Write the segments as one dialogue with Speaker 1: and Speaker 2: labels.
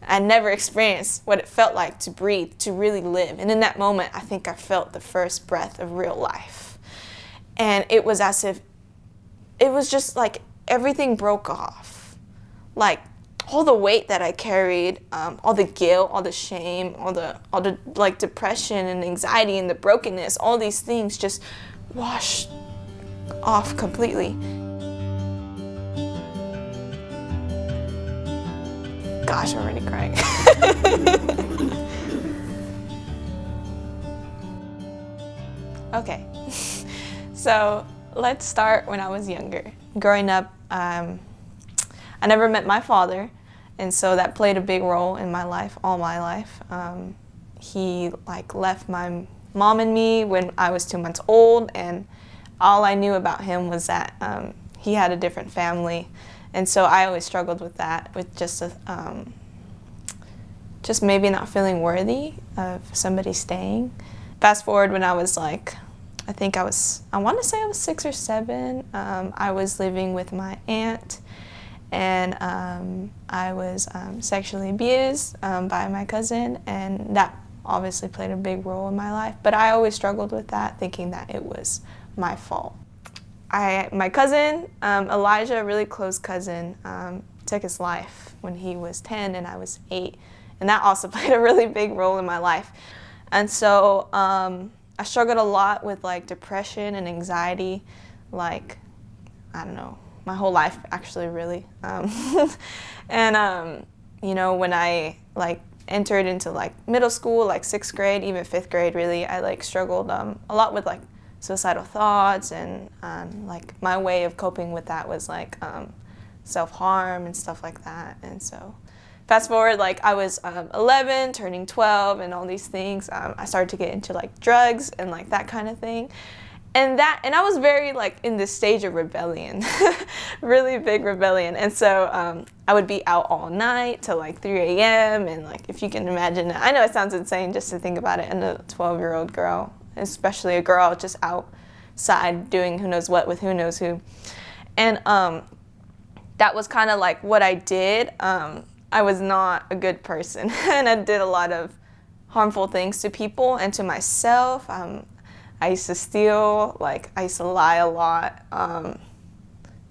Speaker 1: I never experienced what it felt like to breathe, to really live. And in that moment, I think I felt the first breath of real life. And it was as if, it was just like everything broke off. Like all the weight that I carried, all the guilt, all the shame, all the like depression and anxiety and the brokenness, all these things just washed off completely. Gosh, I'm already crying. Okay, so let's start when I was younger. Growing up, I never met my father, and so that played a big role in my life, all my life. He like left my mom and me when I was 2 months old, and all I knew about him was that he had a different family. And so I always struggled with that, with just maybe not feeling worthy of somebody staying. Fast forward when I was like, I want to say I was 6 or 7, I was living with my aunt, and I was sexually abused by my cousin, and that obviously played a big role in my life. But I always struggled with that, thinking that it was my fault. My cousin, Elijah, a really close cousin, took his life when he was 10 and I was 8. And that also played a really big role in my life. And so I struggled a lot with like depression and anxiety, like, I don't know, my whole life actually, really. And you know, when I like entered into like middle school, like 6th grade, even 5th grade, really, I like struggled a lot with like suicidal thoughts, and like my way of coping with that was like self-harm and stuff like that. And so fast forward, like I was 11, turning 12, and all these things. I started to get into like drugs and like that kind of thing. And I was very like in this stage of rebellion, really big rebellion. And so I would be out all night till like 3 a.m. And like, if you can imagine, I know it sounds insane just to think about it, and a 12-year-old girl, especially a girl just outside doing who knows what with who knows who. And that was kind of like what I did. I was not a good person, and I did a lot of harmful things to people and to myself. I used to steal, like I used to lie a lot,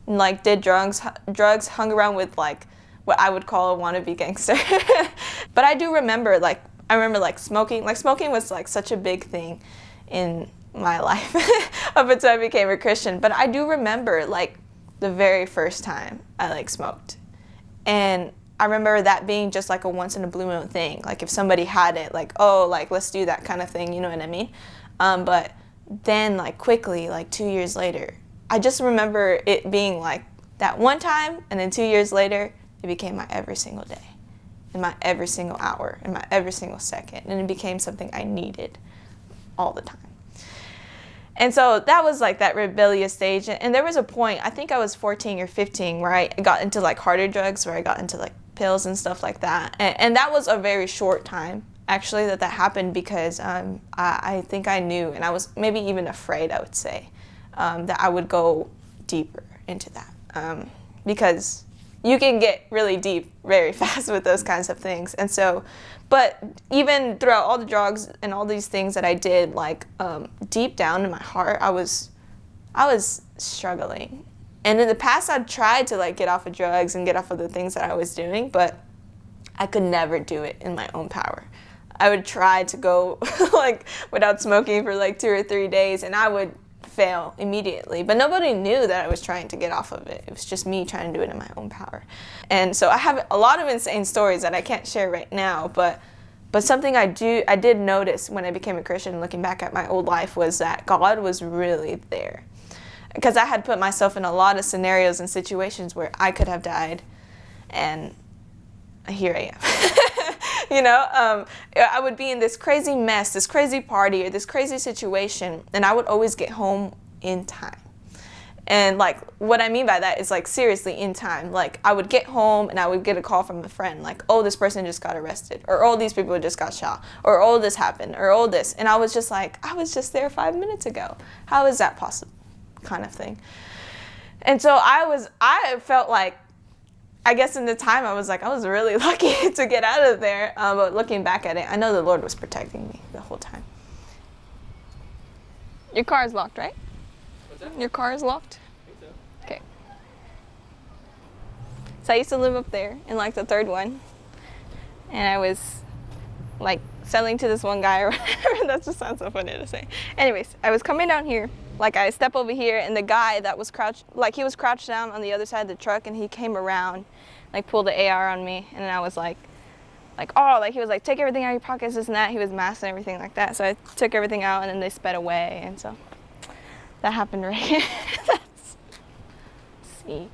Speaker 1: like did drugs, hung around with like what I would call a wannabe gangster. But I do remember, like, smoking. Like smoking was like such a big thing in my life up until I became a Christian. But I do remember like the very first time I like smoked. And I remember that being just like a once in a blue moon thing. Like if somebody had it, like, oh, like let's do that kind of thing, you know what I mean? But then like quickly, like 2 years later, I just remember it being like that one time, and then 2 years later, it became my every single day, in my every single hour, in my every single second, and it became something I needed all the time. And so that was like that rebellious stage. And there was a point, I think I was 14 or 15, where I got into like harder drugs, where I got into like pills and stuff like that. And that was a very short time, actually, that happened, because I think I knew, and I was maybe even afraid, I would say, that I would go deeper into that. Because you can get really deep very fast with those kinds of things. And so, but even throughout all the drugs and all these things that I did, like deep down in my heart, I was struggling. And in the past, I'd tried to like get off of drugs and get off of the things that I was doing, but I could never do it in my own power. I would try to go like without smoking for like 2 or 3 days, and I would fail immediately. But nobody knew that I was trying to get off of it. It was just me trying to do it in my own power. And so I have a lot of insane stories that I can't share right now, but something I did notice when I became a Christian, looking back at my old life, was that God was really there. Because I had put myself in a lot of scenarios and situations where I could have died, and here I am. You know, I would be in this crazy mess, this crazy party, or this crazy situation, and I would always get home in time. And like, what I mean by that is like seriously in time. Like I would get home and I would get a call from a friend, like, oh, this person just got arrested, or oh, these people just got shot, or oh, this happened, or oh, this. And I was just like, I was just there 5 minutes ago. How is that possible? Kind of thing. And so I felt like I guess in the time I was like, I was really lucky to get out of there. But looking back at it, I know the Lord was protecting me the whole time. Your car is locked, right?
Speaker 2: What's that?
Speaker 1: Your car is locked?
Speaker 2: I think so.
Speaker 1: Okay. So I used to live up there in like the third one. And I was like selling to this one guy or whatever. That just sounds so funny to say. Anyways, I was coming down here. Like I step over here and the guy that was crouched, like he was crouched down on the other side of the truck and he came around, like pulled the AR on me. And I was like, oh, like he was like, take everything out of your pockets, this and that. He was masked and everything like that. So I took everything out and then they sped away. And so that happened right here. Let's see.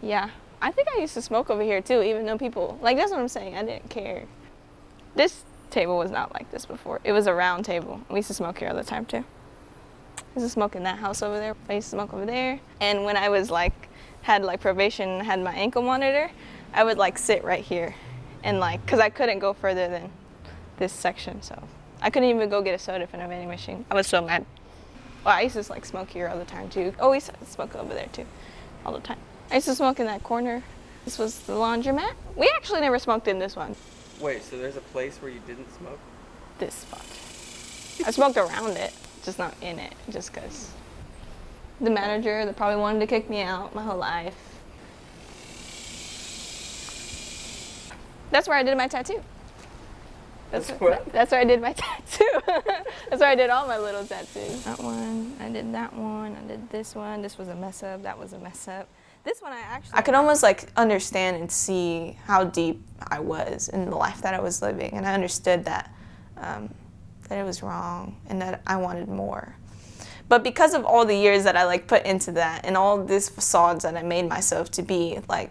Speaker 1: Yeah, I think I used to smoke over here too, even though people, like that's what I'm saying, I didn't care. This table was not like this before. It was a round table. We used to smoke here all the time too. I used to smoke in that house over there. I used to smoke over there. And when I was like, had like probation and had my ankle monitor, I would like sit right here and like, cause I couldn't go further than this section. So I couldn't even go get a soda from the vending machine. I was so mad. Well, I used to like smoke here all the time too. Oh, we used to smoke over there too, all the time. I used to smoke in that corner. This was the laundromat. We actually never smoked in this one.
Speaker 2: Wait, so there's a place where you didn't smoke?
Speaker 1: This spot. I smoked around it, just not in it, just because the manager that probably wanted to kick me out my whole life. That's where I did my tattoo. That's where I did my tattoo. That's where I did all my little tattoos. That one, I did that one, I did this one. This was a mess up, that was a mess up. This one I could almost like understand and see how deep I was in the life that I was living, and I understood that it was wrong and that I wanted more. But because of all the years that I like put into that and all these facades that I made myself to be, like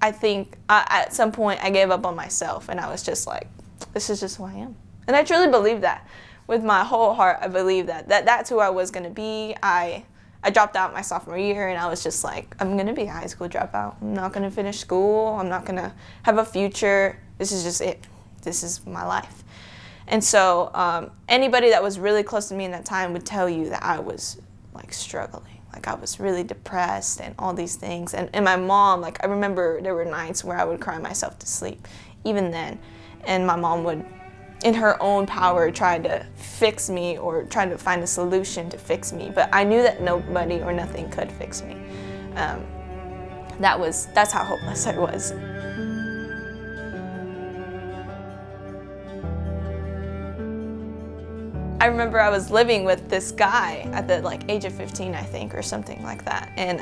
Speaker 1: I think at some point I gave up on myself and I was just like, this is just who I am. And I truly believe that. With my whole heart, I believe that's who I was going to be. I dropped out my sophomore year and I was just like, I'm going to be a high school dropout. I'm not going to finish school. I'm not going to have a future. This is just it. This is my life. And so anybody that was really close to me in that time would tell you that I was like struggling. Like I was really depressed and all these things. And my mom, like I remember there were nights where I would cry myself to sleep, even then. And my mom would, in her own power, try to fix me or try to find a solution to fix me. But I knew that nobody or nothing could fix me. That's how hopeless I was. I remember I was living with this guy at the like age of 15, I think, or something like that. And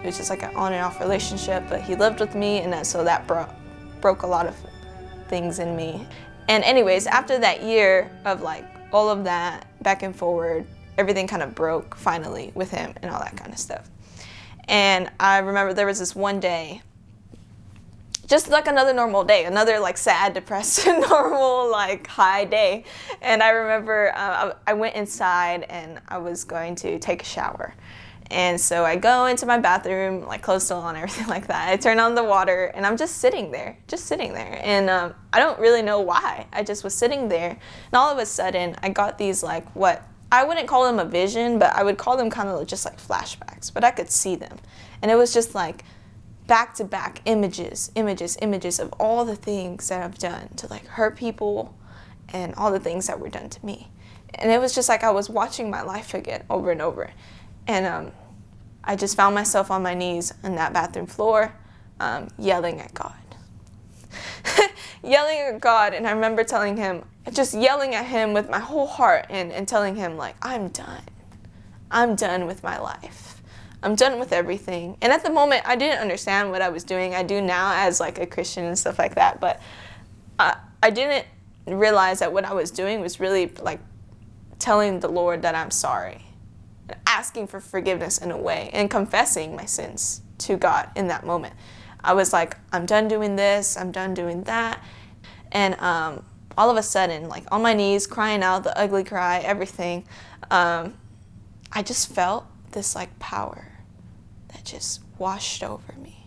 Speaker 1: it was just like an on and off relationship, but he lived with me, and so that broke a lot of things in me. And anyways, after that year of like all of that back and forward, everything kind of broke finally with him and all that kind of stuff. And I remember there was this one day, just like another normal day, another like sad, depressed, normal like high day. And I remember I went inside and I was going to take a shower. And so I go into my bathroom, like clothes still on, everything like that. I turn on the water and I'm just sitting there. And I don't really know why. I just was sitting there. And all of a sudden I got these like what, I wouldn't call them a vision, but I would call them kind of just like flashbacks, but I could see them. And it was just like back-to-back images of all the things that I've done to like hurt people and all the things that were done to me. And it was just like I was watching my life again over and over. And I just found myself on my knees on that bathroom floor, yelling at God. Yelling at God, and I remember telling him, just yelling at him with my whole heart and telling him like, I'm done. I'm done with my life. I'm done with everything. And at the moment, I didn't understand what I was doing. I do now as like a Christian and stuff like that, but I didn't realize that what I was doing was really like telling the Lord that I'm sorry. Asking for forgiveness in a way and confessing my sins to God in that moment. I was like, I'm done doing this, I'm done doing that. And all of a sudden, like on my knees, crying out, the ugly cry, everything, I just felt this like power that just washed over me.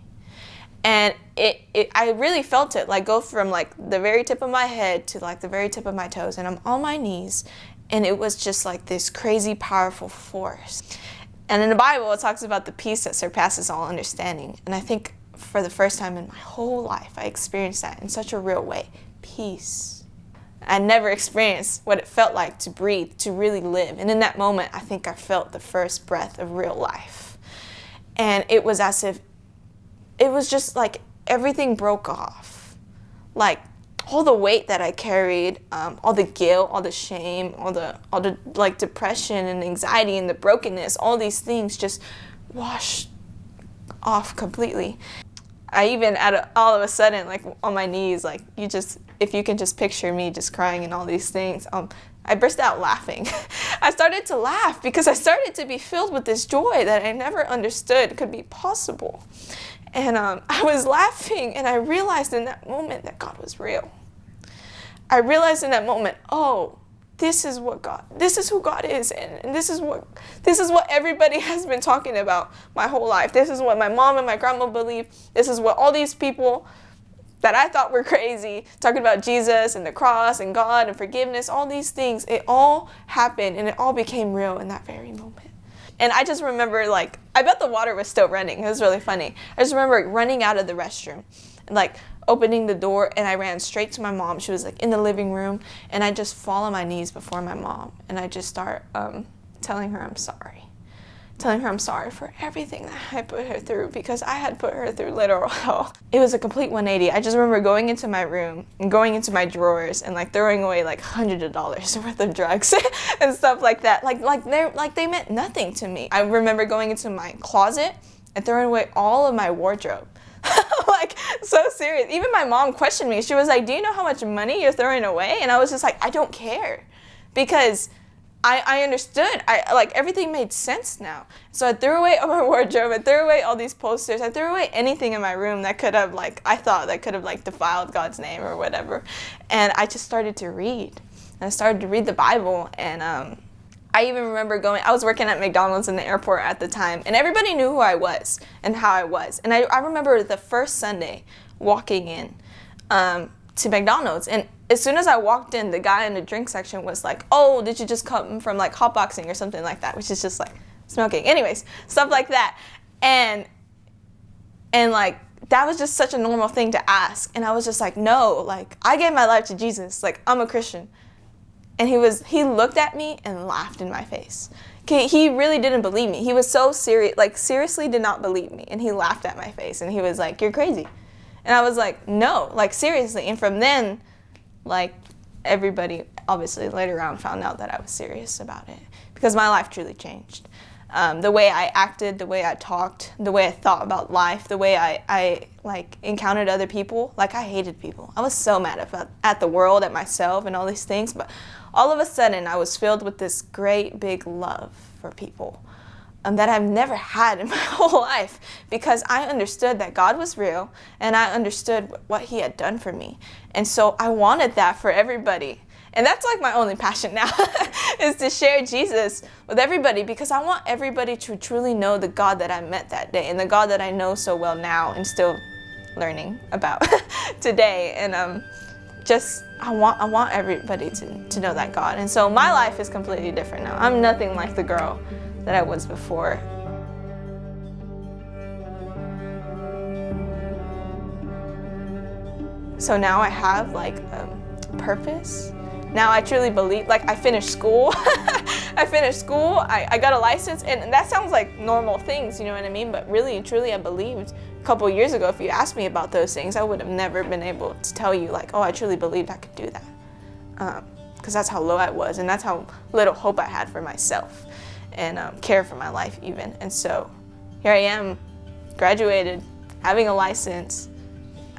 Speaker 1: And I really felt it like go from like the very tip of my head to like the very tip of my toes. And I'm on my knees. And it was just like this crazy, powerful force. And in the Bible, it talks about the peace that surpasses all understanding. And I think for the first time in my whole life, I experienced that in such a real way. Peace. I never experienced what it felt like to breathe, to really live. And in that moment, I think I felt the first breath of real life. And it was as if, it was just like everything broke off. Like all the weight that I carried, all the guilt, all the shame, all the like depression and anxiety and the brokenness, all these things just washed off completely. I even, all of a sudden, like on my knees, like if you can just picture me just crying and all these things, I burst out laughing. I started to laugh because I started to be filled with this joy that I never understood could be possible. And I was laughing, and I realized in that moment that God was real. I realized in that moment, oh, this is who God is, and this is what everybody has been talking about my whole life. This is what my mom and my grandma believe. This is what all these people that I thought were crazy, talking about Jesus and the cross and God and forgiveness, all these things, it all happened and it all became real in that very moment. And I just remember, like, I bet the water was still running. It was really funny. I just remember running out of the restroom and, like, opening the door, and I ran straight to my mom. She was, like, in the living room, and I just fall on my knees before my mom, and I just start telling her I'm sorry. Telling her I'm sorry for everything that I put her through, because I had put her through literal hell. It was a complete 180. I just remember going into my room and going into my drawers and like throwing away like hundreds of dollars worth of drugs and stuff like that. Like they meant nothing to me. I remember going into my closet and throwing away all of my wardrobe. Like, so serious. Even my mom questioned me. She was like, do you know how much money you're throwing away? And I was just like, I don't care, because I understood. Like, everything made sense now. So I threw away all my wardrobe. I threw away all these posters. I threw away anything in my room that could have, like, I thought that could have, like, defiled God's name or whatever. And I just started to read. And I started to read the Bible. And I even remember I was working at McDonald's in the airport at the time. And everybody knew who I was and how I was. And I remember the first Sunday walking in to McDonald's. And as soon as I walked in, the guy in the drink section was like, oh, did you just come from like hotboxing or something like that, which is just like smoking. Anyways, stuff like that. And like, that was just such a normal thing to ask. And I was just like, no, like, I gave my life to Jesus. Like, I'm a Christian. And he looked at me and laughed in my face. Okay, he really didn't believe me. He was so serious, like seriously did not believe me. And he laughed at my face and he was like, you're crazy. And I was like, no, like seriously. And from then, like, everybody obviously later on found out that I was serious about it, because my life truly changed. The way I acted, the way I talked, the way I thought about life, the way I like encountered other people. Like, I hated people. I was so mad at the world, at myself, and all these things. But all of a sudden, I was filled with this great big love for people that I've never had in my whole life, because I understood that God was real, and I understood what he had done for me. And so I wanted that for everybody. And that's like my only passion now, is to share Jesus with everybody, because I want everybody to truly know the God that I met that day, and the God that I know so well now and still learning about today. And I want everybody to know that God. And so my life is completely different now. I'm nothing like the girl that I was before. So now I have like a purpose. Now I truly believe, like, I finished school. I got a license, and that sounds like normal things, you know what I mean? But really and truly, I believed a couple of years ago, if you asked me about those things, I would have never been able to tell you, like, oh, I truly believed I could do that. Because that's how low I was, and that's how little hope I had for myself, and care for my life even. And so here I am, graduated, having a license,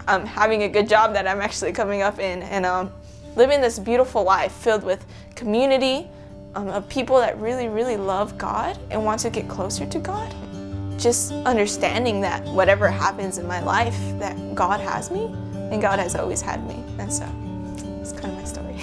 Speaker 1: having a good job that I'm actually coming up in, and living this beautiful life filled with community, of people that really, really love God and want to get closer to God. Just understanding that whatever happens in my life, that God has me, and God has always had me. And so it's kind of my story.